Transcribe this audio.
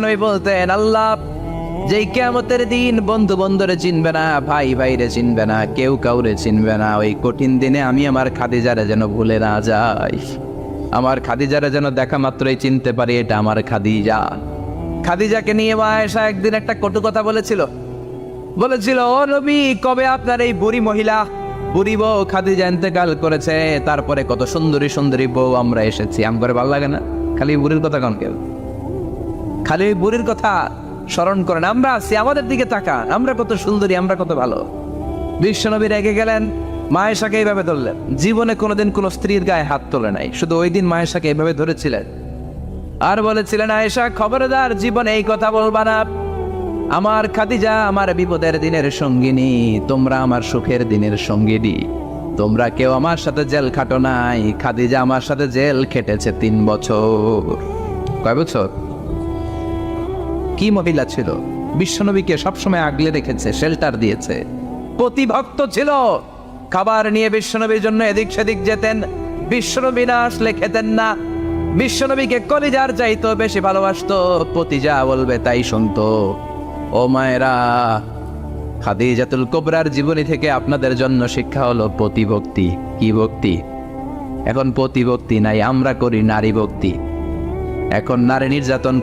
নবী বলতেন, আল্লাহ যেই কিয়ামতের দিন বন্ধু বন্ধুরে চিনবে না, ভাই ভাইরে চিনবে না, কেউ কাউরে চিনবে না, ওই কঠিন দিনে আমি আমার খাদিজারে যেন ভুলে না যাই, আমার খাদিজারে যেন দেখা মাত্রই চিনতে পারি এটা আমার খাদিজা। খাদিজাকে নিয়ে মা আয়েশা একদিন একটা কটু কথা বলেছিল, ও নবী, কবে আপনার এই বুড়ি মহিলা, বুড়ি বউ খাদিজা ইন্তেকাল করেছে, তারপরে কত সুন্দরী সুন্দরী বউ আমরা এসেছি, আম করে ভালো লাগে না? খালি বুড়ির কথা কন কেউ, খালি ওই বুড়ির কথা স্মরণ করেন। আমরা আছি, আমাদের দিকে তাকান, আমরা কত সুন্দরী, আমরা কত ভালো। বিশ্বনবী রেগে গেলেন, মা আয়েশাকে এইভাবে ধরলেন। জীবনে কোনোদিন কোনো স্ত্রীর গায়ে হাত তোলে নাই, শুধু ওই দিন মা আয়েশাকে এইভাবে ধরেছিলেন আর বলেছিলেন, আয়েশা খবরদার জীবনে এই কথা বলবা না, আমার খাদিজা আমার বিপদের দিনের সঙ্গিনী, তোমরা আমার সুখের দিনের সঙ্গিনী, তোমরা কেউ আমার সাথে জেল খাটো নাই, খাদিজা আমার সাথে জেল খেটেছে 3 বছর। কয় বছর? কি মহিলা ছিল, বিশ্বনবীকে সবসময় আগলে রেখেছে, শেল্টার দিয়েছে, প্রতিভক্ত ছিল, খাবার নিয়ে বিশ্বনবীর জন্য এদিক সেদিক যেতেন, বিশ্বনবী না আসলে খেতেন না, বিশ্বনবীকে কলিজার চাইতো বেশি ভালোবাসতো, পতি যা বলবে তাই শুনতো। ও মায়েরা, খাদিজাতুল কুবরার জীবনী থেকে আপনাদের জন্য শিক্ষা হলো প্রতিভক্তি। কি ভক্তি? এখন প্রতিভক্তি নাই, আমরা করি নারী ভক্তি। এখন নারী নির্যাতন